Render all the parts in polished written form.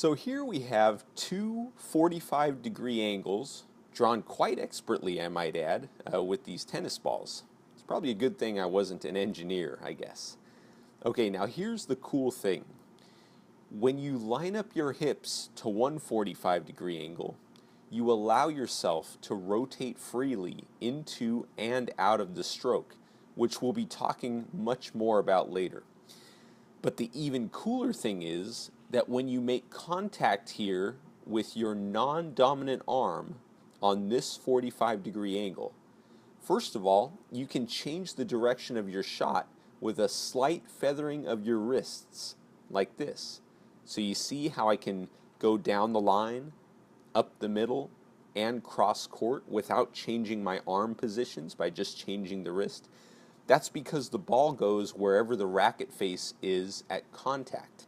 So here we have two 45-degree angles, drawn quite expertly, I might add, with these tennis balls. It's probably a good thing I wasn't an engineer, I guess. Okay, now here's the cool thing. When you line up your hips to one 45-degree angle, you allow yourself to rotate freely into and out of the stroke, which we'll be talking much more about later. But the even cooler thing is that when you make contact here with your non-dominant arm on this 45-degree angle, first of all, you can change the direction of your shot with a slight feathering of your wrists, like this. So you see how I can go down the line, up the middle, and cross court without changing my arm positions by just changing the wrist? That's because the ball goes wherever the racket face is at contact.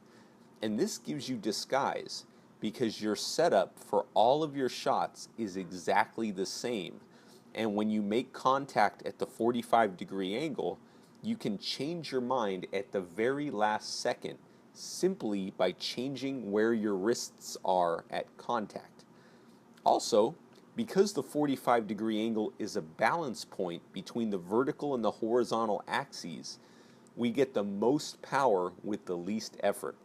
And this gives you disguise because your setup for all of your shots is exactly the same. And when you make contact at the 45-degree angle, you can change your mind at the very last second simply by changing where your wrists are at contact. Also, because the 45-degree angle is a balance point between the vertical and the horizontal axes, we get the most power with the least effort.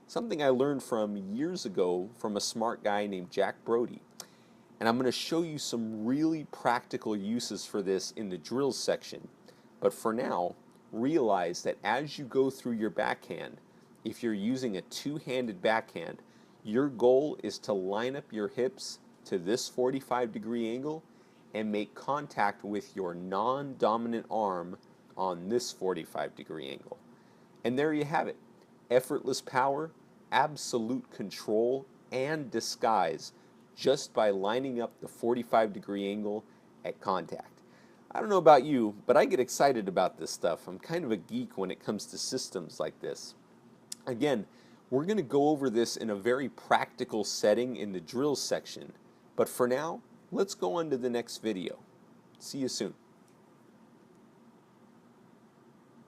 Something I learned from years ago from a smart guy named Jack Brody. And I'm going to show you some really practical uses for this in the drills section. But for now, realize that as you go through your backhand, if you're using a two-handed backhand, your goal is to line up your hips to this 45-degree angle and make contact with your non-dominant arm on this 45-degree angle. And there you have it. Effortless power, absolute control, and disguise just by lining up the 45-degree angle at contact. I don't know about you, but I get excited about this stuff. I'm kind of a geek when it comes to systems like this. Again, we're going to go over this in a very practical setting in the drills section. But for now, let's go on to the next video. See you soon.